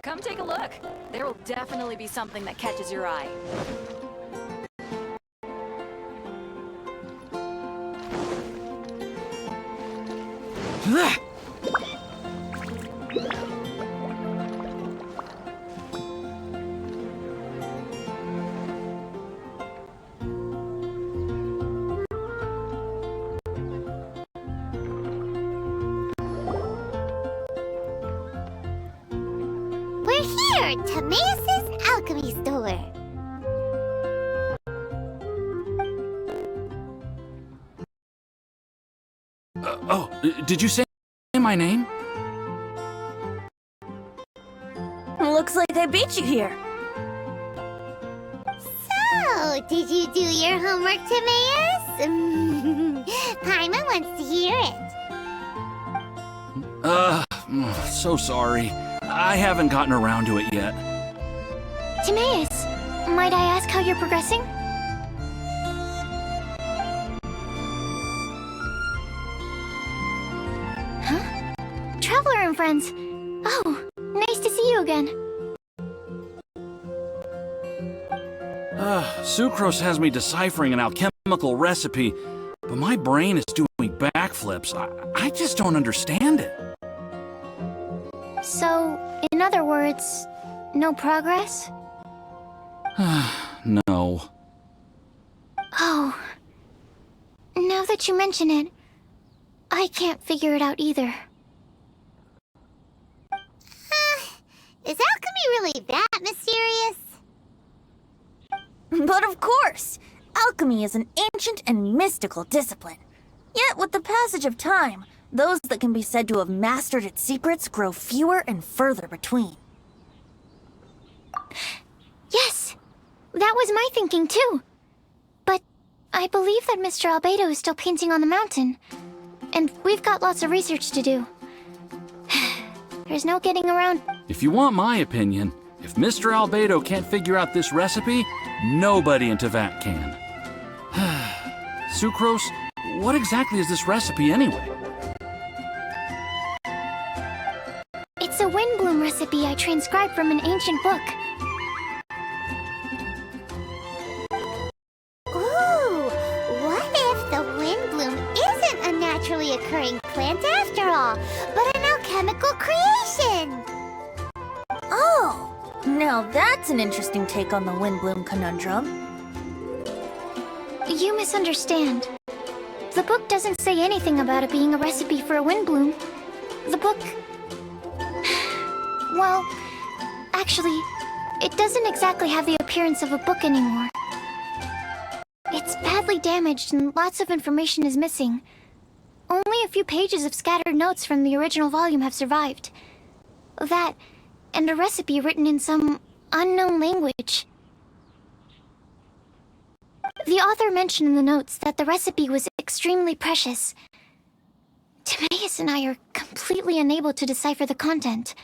Come take a look. There will definitely be something that catches your eye. We're here, Timaeus' alchemy store. Did you say my name? Looks like I beat you here. So, did you do your homework, Timaeus? Paimon wants to hear it. So sorry. I haven't gotten around to it yet. Timaeus, might I ask how you're progressing? Huh? Traveler and friends. Oh, nice to see you again. Sucrose has me deciphering an alchemical recipe, but my brain is doing backflips. I just don't understand it. So, in other words, no progress? No. Oh. Now that you mention it, I can't figure it out either. Is alchemy really that mysterious? But of course! Alchemy is an ancient and mystical discipline. Yet with the passage of time, those that can be said to have mastered its secrets grow fewer and further between. Yes! That was my thinking too. But I believe that Mr. Albedo is still painting on the mountain. And we've got lots of research to do. There's no getting around. If you want my opinion, if Mr. Albedo can't figure out this recipe, nobody in Tevat can. Sucrose, what exactly is this recipe anyway? It's a windbloom recipe I transcribed from an ancient book. Ooh, what if the windbloom isn't a naturally occurring plant after all, but an alchemical creation? Oh! Now that's an interesting take on the windbloom conundrum. You misunderstand. The book doesn't say anything about it being a recipe for a windbloom. The book... Well, actually, it doesn't exactly have the appearance of a book anymore. It's badly damaged and lots of information is missing. Only a few pages of scattered notes from the original volume have survived. That, and a recipe written in some unknown language. The author mentioned in the notes that the recipe was extremely precious. Timaeus and I are completely unable to decipher the content.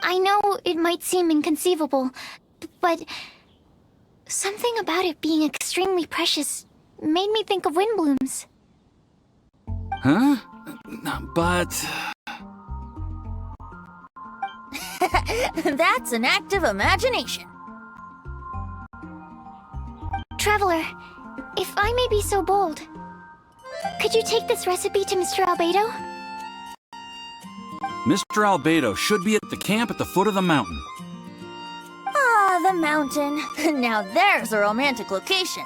I know it might seem inconceivable, but something about it being extremely precious made me think of windblooms. Huh? But... That's an active imagination. Traveler, if I may be so bold, could you take this recipe to Mr. Albedo? Mr. Albedo should be at the camp at the foot of the mountain. Ah, the mountain. Now there's a romantic location.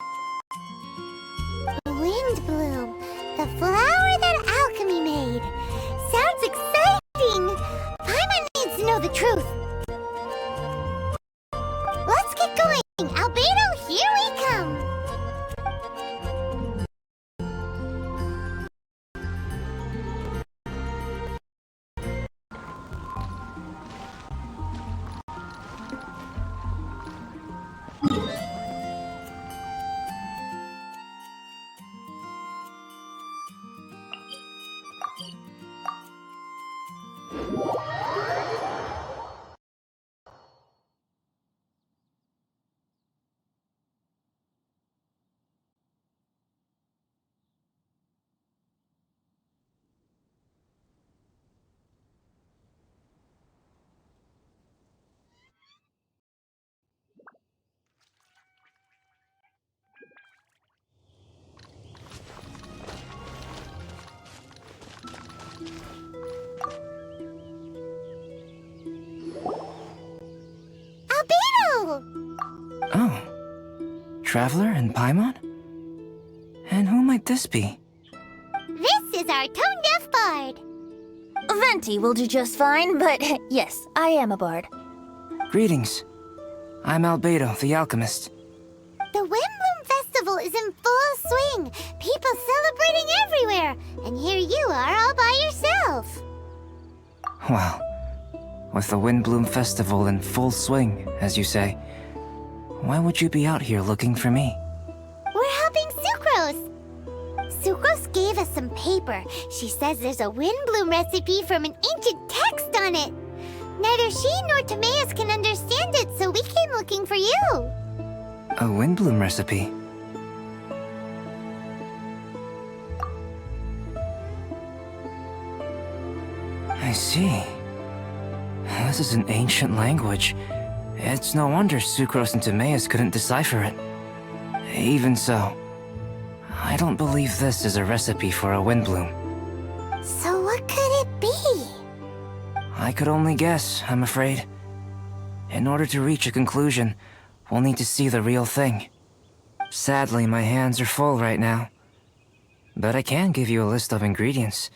Windbloom, the flower that alchemy made. Sounds exciting! Paimon needs to know the truth. Let's get going! Albedo, here we come! Albedo! Oh. Traveler and Paimon? And who might this be? This is our tone-deaf bard. Venti will do just fine, but yes, I am a bard. Greetings. I'm Albedo, the alchemist. The Windbloom Festival is in full swing. People celebrating everywhere. And here you are all by yourself. Well, with the Windbloom Festival in full swing, as you say, why would you be out here looking for me? We're helping Sucrose. Sucrose gave us some paper. She says there's a Windbloom recipe from an ancient text on it. Neither she nor Timaeus can understand it, so we came looking for you. A Windbloom recipe? I see. This is an ancient language. It's no wonder Sucrose and Timaeus couldn't decipher it. Even so, I don't believe this is a recipe for a Windbloom. So what could it be? I could only guess, I'm afraid. In order to reach a conclusion, we'll need to see the real thing. Sadly, my hands are full right now. But I can give you a list of ingredients,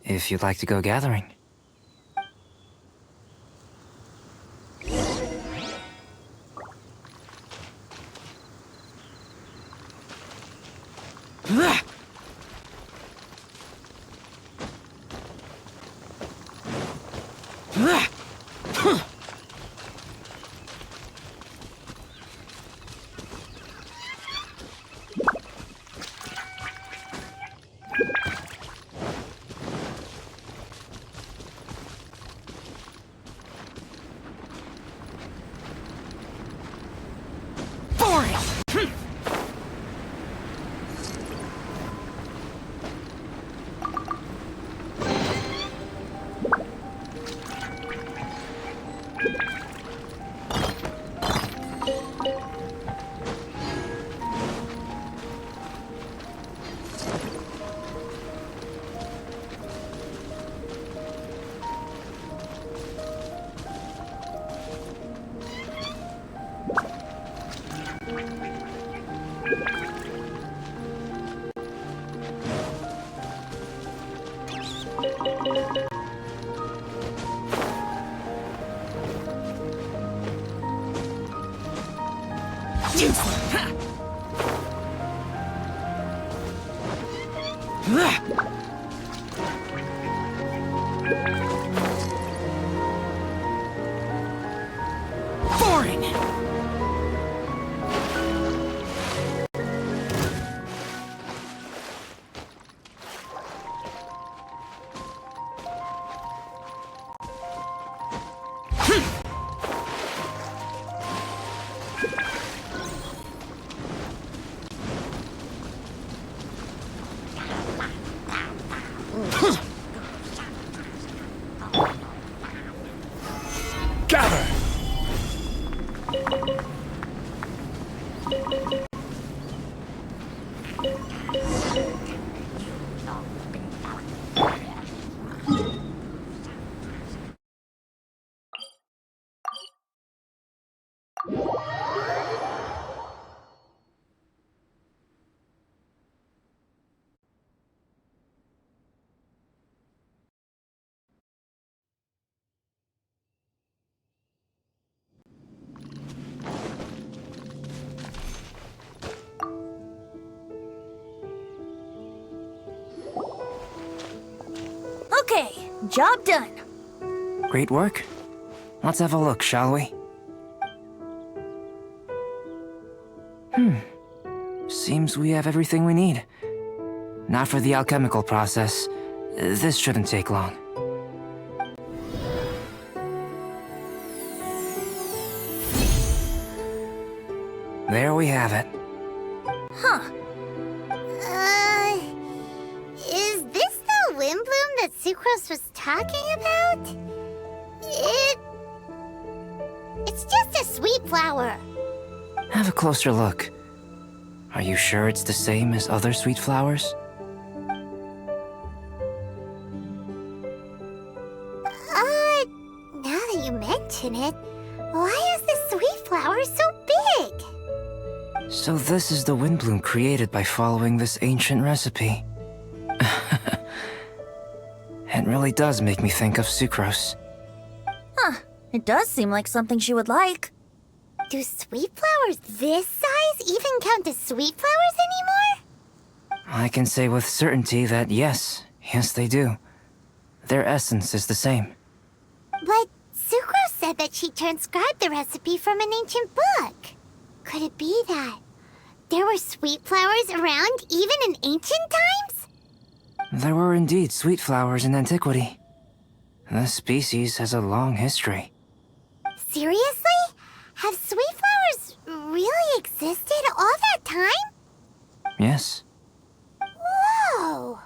if you'd like to go gathering. Okay, job done. Great work. Let's have a look, shall we? Seems we have everything we need. Not for the alchemical process. This shouldn't take long. There we have it. Huh. Is this the Windbloom that Sucrose was talking about? It's just a sweet flower. Have a closer look. Are you sure it's the same as other sweet flowers? you mention it, why is this sweet flower so big? So this is the wind bloom created by following this ancient recipe. It really does make me think of sucrose. Huh, it does seem like something she would like. Do sweet flowers this size even count as sweet flowers anymore? I can say with certainty that yes they do. Their essence is the same. But Sucrose said that she transcribed the recipe from an ancient book. Could it be that there were sweet flowers around even in ancient times? There were indeed sweet flowers in antiquity. This species has a long history. Seriously? Have sweet flowers really existed all that time? Yes. Whoa!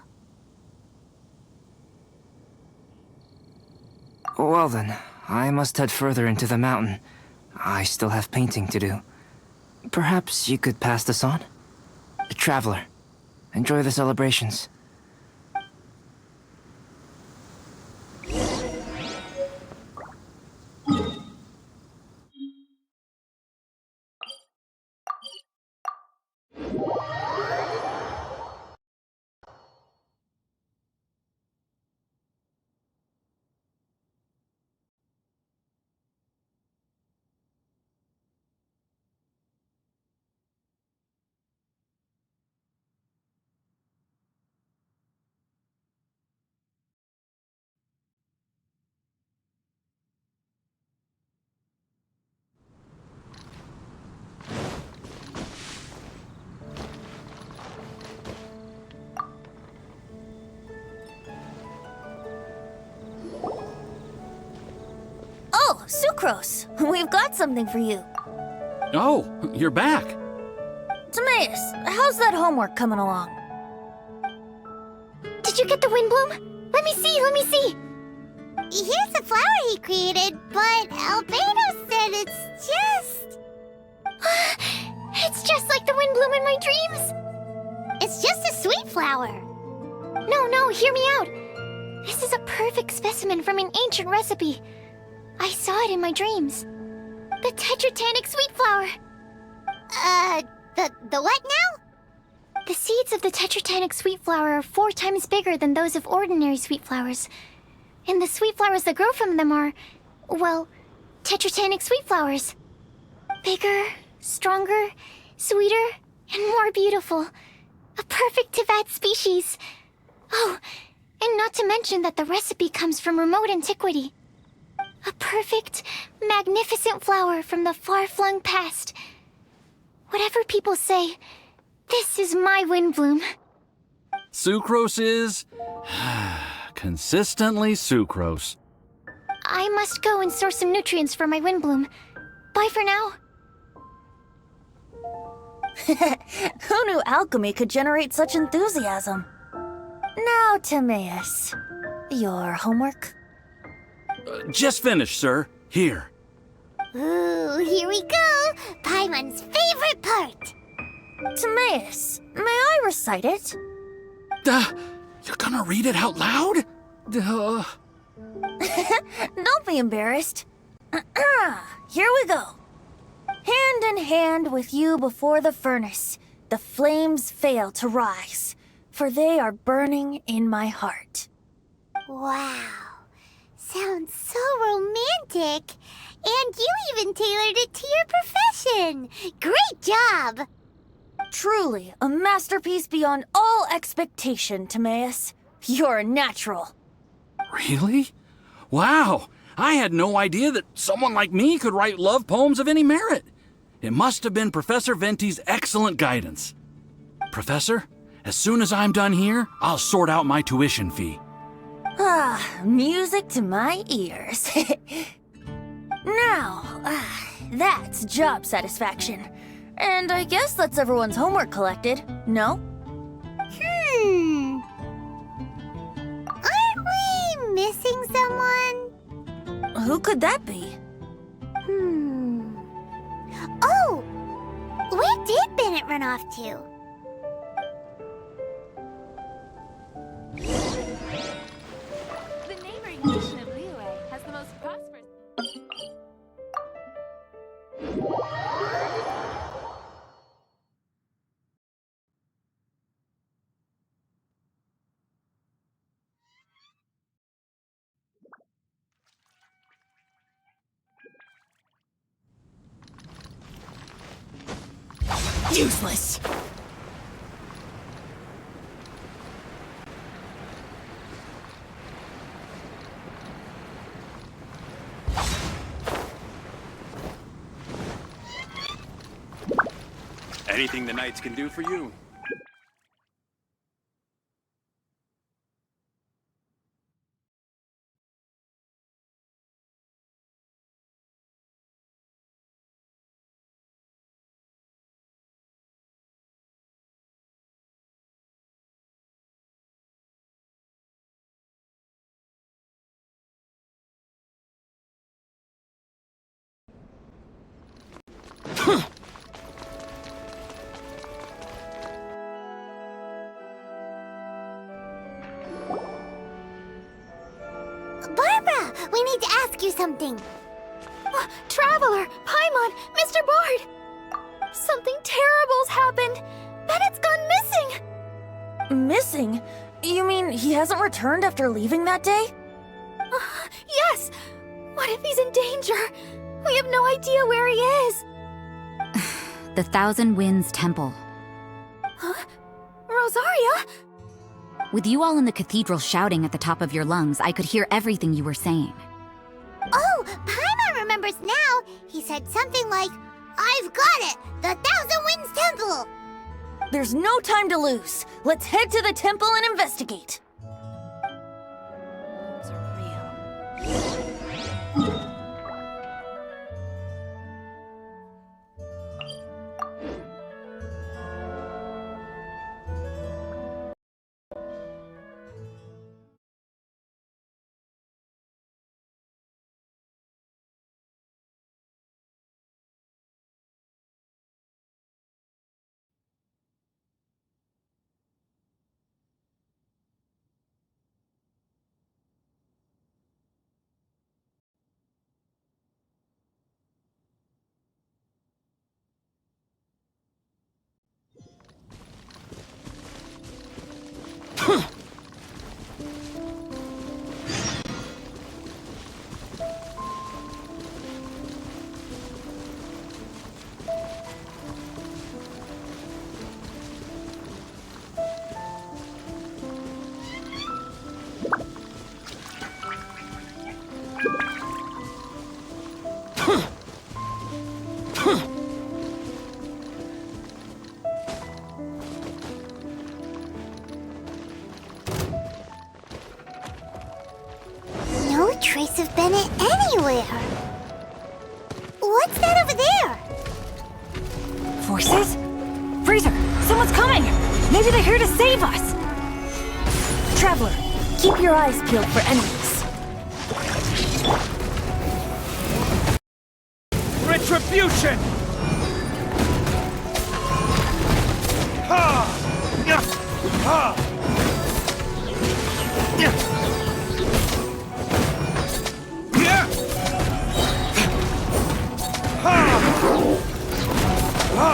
Well then, I must head further into the mountain. I still have painting to do. Perhaps you could pass this on? Traveler, enjoy the celebrations. Oh, Sucrose, we've got something for you. Oh, you're back. Timaeus, how's that homework coming along? Did you get the wind bloom? Let me see, let me see. Here's the flower he created, but Albedo said it's just... It's just like the wind bloom in my dreams. It's just a sweet flower. No, hear me out. This is a perfect specimen from an ancient recipe. I saw it in my dreams. The tetratanic sweet flower. The what now? The seeds of the tetratanic sweet flower are 4 times bigger than those of ordinary sweet flowers. And the sweet flowers that grow from them are, well, tetratanic sweet flowers. Bigger, stronger, sweeter, and more beautiful. A perfect Tivat species. Oh, and not to mention that the recipe comes from remote antiquity. A perfect, magnificent flower from the far-flung past. Whatever people say, this is my wind bloom. Sucrose is... consistently sucrose. I must go and source some nutrients for my wind bloom. Bye for now. Who knew alchemy could generate such enthusiasm? Now, Timaeus, your homework? Just finished, sir. Here. Ooh, here we go. Paimon's favorite part. Timaeus, may I recite it? You're gonna read it out loud? Don't be embarrassed. Here we go. Hand in hand with you before the furnace, the flames fail to rise, for they are burning in my heart. Wow. Sounds so romantic. And you even tailored it to your profession. Great job. Truly, a masterpiece beyond all expectation, Timaeus. You're a natural. Really? Wow! I had no idea that someone like me could write love poems of any merit. It must have been Professor Venti's excellent guidance. Professor, as soon as I'm done here, I'll sort out my tuition fee. Music to my ears. Now, that's job satisfaction. And I guess that's everyone's homework collected, no? Aren't we missing someone? Who could that be? Oh! Where did Bennett run off to? The neighboring nation of Liyue has the most prosperous... Useless. Anything the knights can do for you. Barbara, we need to ask you something. Traveler, Paimon, Mr. Bard! Something terrible's happened. Bennett's gone missing! Missing? You mean he hasn't returned after leaving that day? Yes! What if he's in danger? We have no idea where he is. The Thousand Winds Temple. Huh? Rosaria? With you all in the cathedral shouting at the top of your lungs, I could hear everything you were saying. Oh, Paimon remembers now. He said something like, "I've got it! The Thousand Winds Temple!" There's no time to lose. Let's head to the temple and investigate. No trace of Bennett anywhere. What's that over there? Forces? Freezer, someone's coming! Maybe they're here to save us! Traveler, keep your eyes peeled for enemies. Retribution! Ha! Yeah! Ha! Yeah! Yeah! Ha! Ha!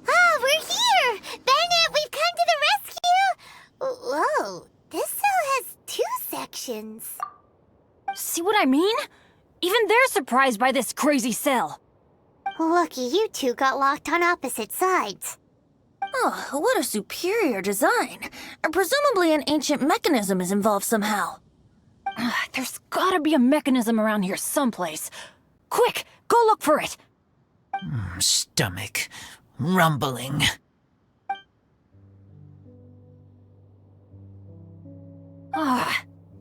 Ah, we're here! Bennett, we've come to the rescue! Whoa, this cell has 2 sections. See what I mean? Even they're surprised by this crazy cell. Lucky you two got locked on opposite sides. Oh, what a superior design. Presumably an ancient mechanism is involved somehow. There's gotta be a mechanism around here someplace. Quick, go look for it! Stomach rumbling.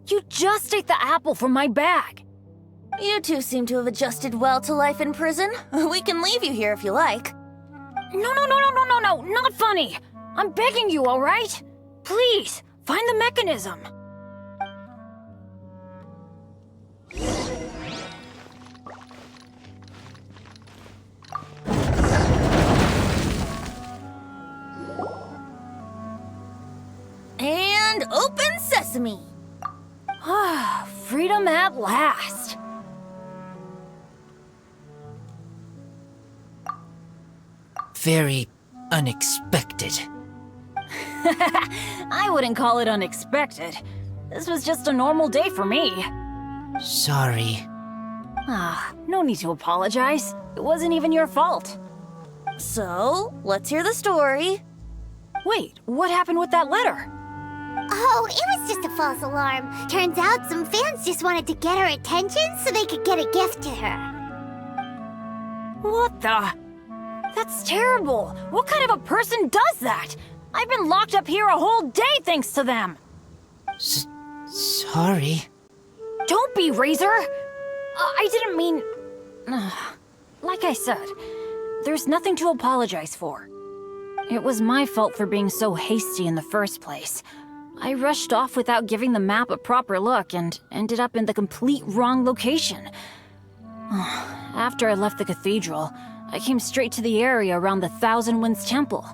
You just ate the apple from my bag. You two seem to have adjusted well to life in prison. We can leave you here if you like. No, not funny. I'm begging you, all right? Please, find the mechanism. And open sesame. Freedom at last. Very unexpected. I wouldn't call it unexpected. This was just a normal day for me. Sorry. No need to apologize. It wasn't even your fault. So, let's hear the story. Wait, what happened with that letter? Oh, it was just a false alarm. Turns out some fans just wanted to get her attention so they could get a gift to her. What the? That's terrible. What kind of a person does that? I've been locked up here a whole day thanks to them. Sorry. Don't be, Razor. I didn't mean... Like I said, there's nothing to apologize for. It was my fault for being so hasty in the first place. I rushed off without giving the map a proper look and ended up in the complete wrong location. After I left the cathedral, I came straight to the area around the Thousand Winds Temple.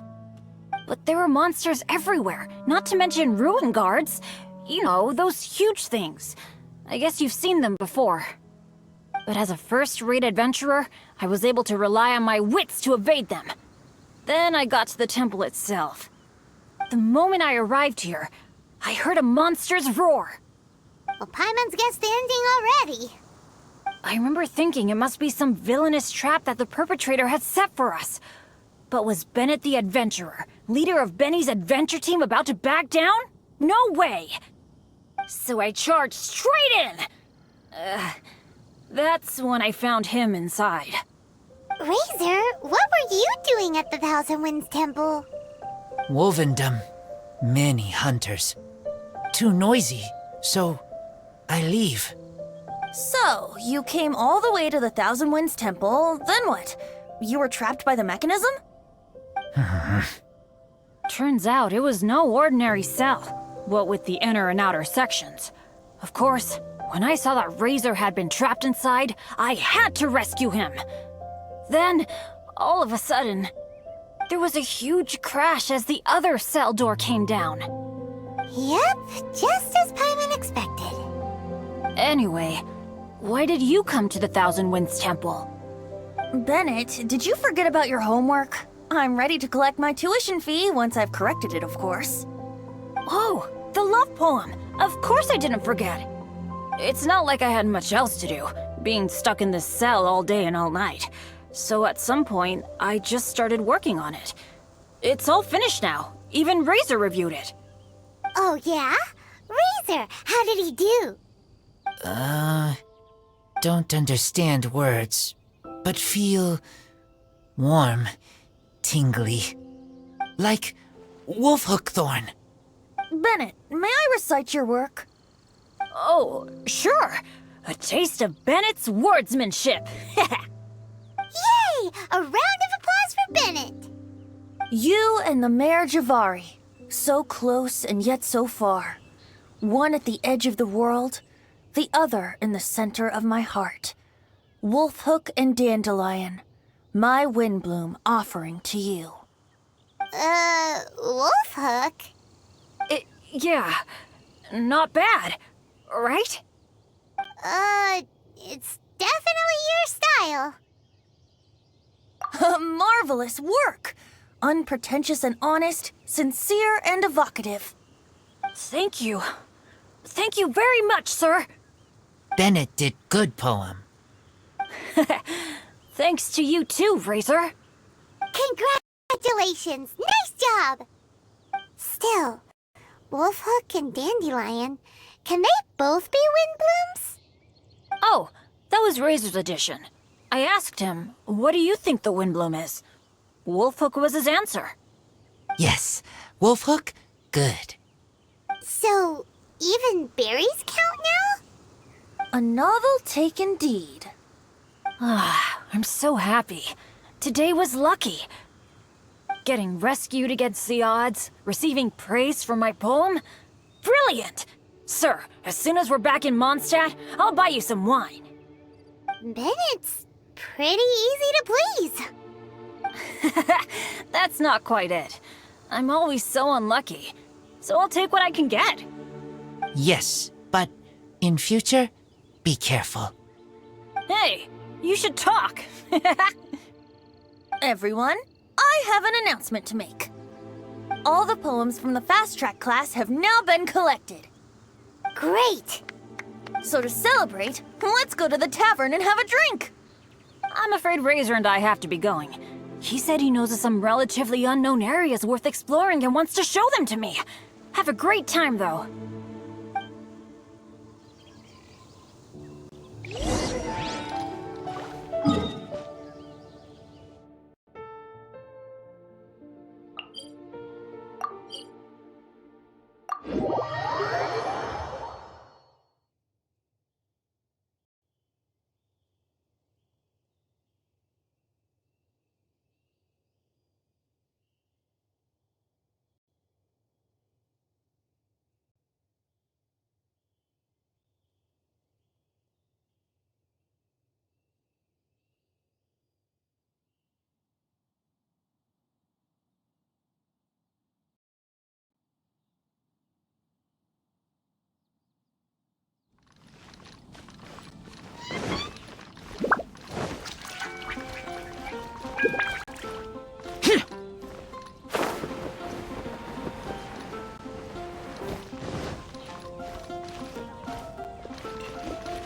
But there were monsters everywhere, not to mention ruin guards. You know, those huge things. I guess you've seen them before. But as a first-rate adventurer, I was able to rely on my wits to evade them. Then I got to the temple itself. The moment I arrived here, I heard a monster's roar. Well, Paimon's guessed the ending already. I remember thinking it must be some villainous trap that the perpetrator had set for us. But was Bennett the adventurer, leader of Benny's adventure team, about to back down? No way! So I charged straight in! That's when I found him inside. Razor, what were you doing at the Thousand Winds Temple? Wovendom. Many hunters. Too noisy, so I leave. So, you came all the way to the Thousand Winds Temple, then what? You were trapped by the mechanism? Turns out it was no ordinary cell, what with the inner and outer sections. Of course, when I saw that Razor had been trapped inside, I had to rescue him. Then, all of a sudden, there was a huge crash as the other cell door came down. Yep, just as Paimon expected. Anyway, why did you come to the Thousand Winds Temple? Bennett, did you forget about your homework? I'm ready to collect my tuition fee once I've corrected it, of course. Oh, the love poem! Of course I didn't forget! It's not like I had much else to do, being stuck in this cell all day and all night. So at some point, I just started working on it. It's all finished now. Even Razor reviewed it. Oh, yeah? Razor, how did he do? Don't understand words, but feel warm, tingly. Like wolfhook thorn. Bennett, may I recite your work? Oh, sure. A taste of Bennett's wordsmanship. Yay! A round of applause for Bennett. You and the Mare Javari, so close and yet so far. One at the edge of the world, the other in the center of my heart. Wolfhook and Dandelion, my windbloom offering to you. Wolfhook? Yeah, not bad, right? It's definitely your style. Marvelous work! Unpretentious and honest, sincere and evocative. Thank you. Thank you very much, sir. Bennett did good poem. Thanks to you too, Razor. Congratulations! Nice job! Still, Wolfhook and Dandelion, can they both be windblooms? Oh, that was Razor's addition. I asked him, what do you think the windbloom is? Wolfhook was his answer. Yes, wolfhook, good. So, even berries count now? A novel take indeed. I'm so happy. Today was lucky. Getting rescued against the odds, receiving praise for my poem? Brilliant! Sir, as soon as we're back in Mondstadt, I'll buy you some wine. Bennett's pretty easy to please. That's not quite it. I'm always so unlucky, so I'll take what I can get. Yes, but In future, be careful. Hey, you should talk. Everyone, I have an announcement to make. All the poems from the fast track class have now been collected. Great! So to celebrate, let's go to the tavern and have a drink. I'm afraid Razor and I have to be going. He said he knows of some relatively unknown areas worth exploring and wants to show them to me. Have a great time, though.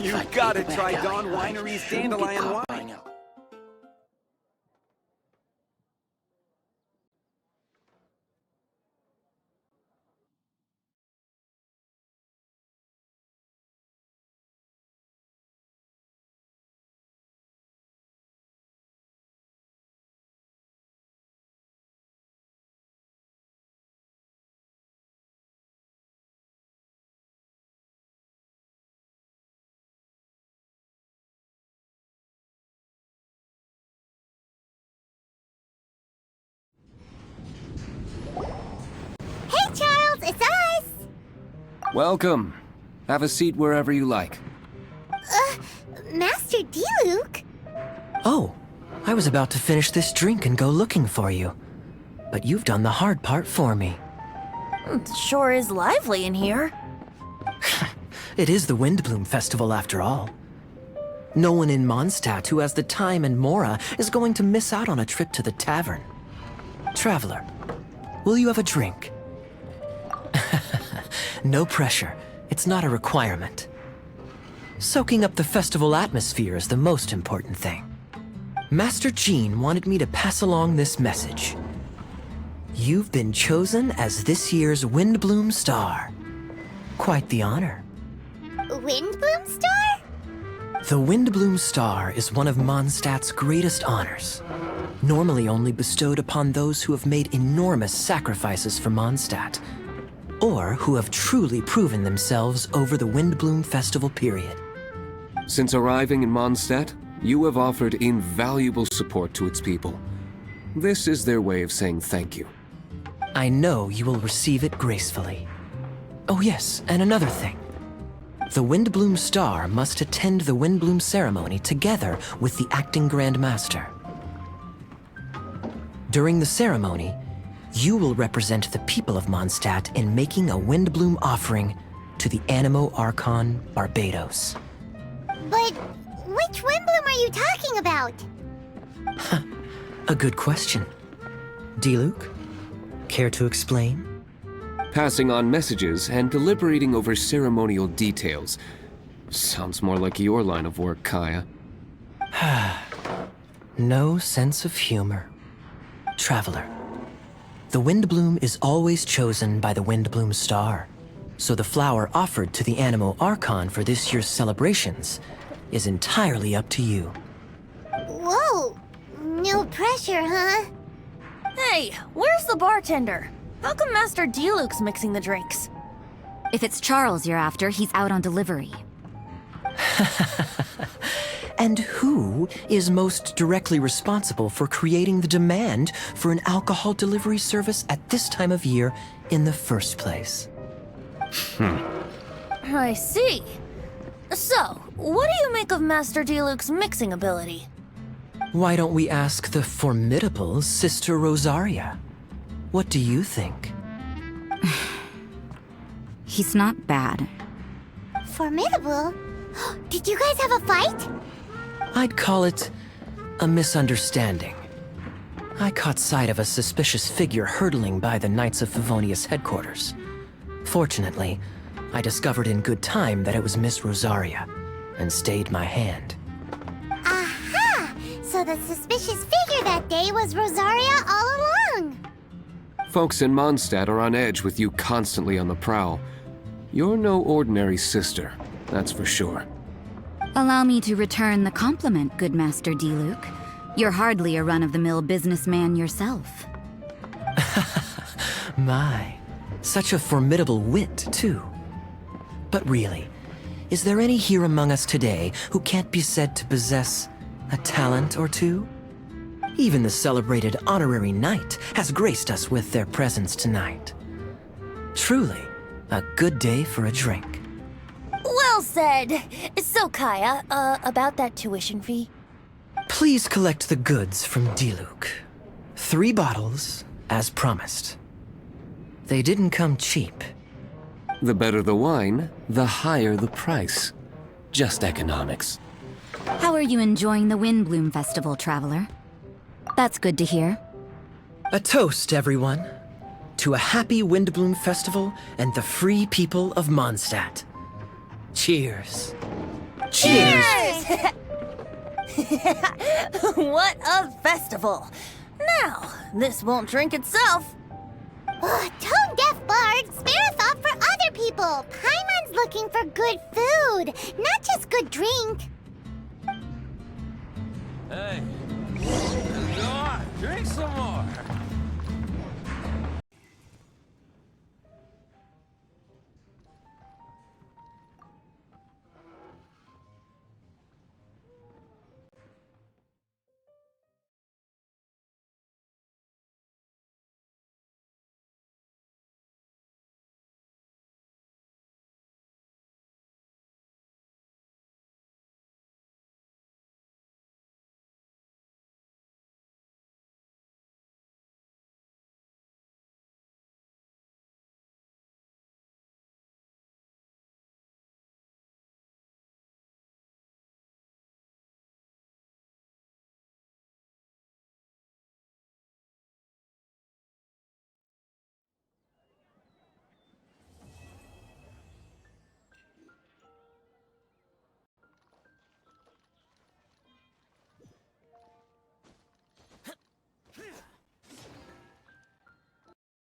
You gotta try Dawn Winery's Dandelion Wine. Hey, Charles, it's us! Welcome. Have a seat wherever you like. Master D-Luke? Oh, I was about to finish this drink and go looking for you. But you've done the hard part for me. It sure is lively in here. It is the Windbloom Festival after all. No one in Mondstadt who has the time and mora is going to miss out on a trip to the tavern. Traveler, will you have a drink? No pressure. It's not a requirement. Soaking up the festival atmosphere is the most important thing. Master Jean wanted me to pass along this message. You've been chosen as this year's Windbloom Star. Quite the honor. Windbloom Star? The Windbloom Star is one of Mondstadt's greatest honors. Normally only bestowed upon those who have made enormous sacrifices for Mondstadt, or who have truly proven themselves over the Windbloom Festival period. Since arriving in Mondstadt, you have offered invaluable support to its people. This is their way of saying thank you. I know you will receive it gracefully. Oh yes, and another thing. The Windbloom Star must attend the Windbloom ceremony together with the acting Grand Master. During the ceremony, you will represent the people of Mondstadt in making a Windbloom offering to the Animo Archon Barbados. But which Windbloom are you talking about? A good question. D-Luke, care to explain? Passing on messages and deliberating over ceremonial details. Sounds more like your line of work, Kaya. No sense of humor. Traveler, the Windbloom is always chosen by the Windbloom Star, so the flower offered to the Animo Archon for this year's celebrations is entirely up to you. Whoa! No pressure, huh? Hey, where's the bartender? How come Master D-Luke's mixing the drinks? If it's Charles you're after, he's out on delivery. And who is most directly responsible for creating the demand for an alcohol delivery service at this time of year in the first place? I see. So, what do you make of Master D-Luke's mixing ability? Why don't we ask the formidable Sister Rosaria? What do you think? He's not bad. Formidable? Did you guys have a fight? I'd call it a misunderstanding. I caught sight of a suspicious figure hurtling by the Knights of Favonius headquarters. Fortunately, I discovered in good time that it was Miss Rosaria, and stayed my hand. Aha! So the suspicious figure that day was Rosaria all along! Folks in Mondstadt are on edge with you constantly on the prowl. You're no ordinary sister, that's for sure. Allow me to return the compliment, good Master D-Luke. You're hardly a run-of-the-mill businessman yourself. My, such a formidable wit, too. But really, is there any here among us today who can't be said to possess a talent or two? Even the celebrated honorary knight has graced us with their presence tonight. Truly, a good day for a drink. Well said. So, Kaya, about that tuition fee? Please collect the goods from D-Luke. 3 bottles, as promised. They didn't come cheap. The better the wine, the higher the price. Just economics. How are you enjoying the Windbloom Festival, traveler? That's good to hear. A toast, everyone, to a happy Windbloom Festival and the free people of Mondstadt. Cheers. Cheers! What a festival! Now, this won't drink itself. Tone-deaf bard, spare a thought for other people! Paimon's looking for good food, not just good drink. Hey, go on, drink some more.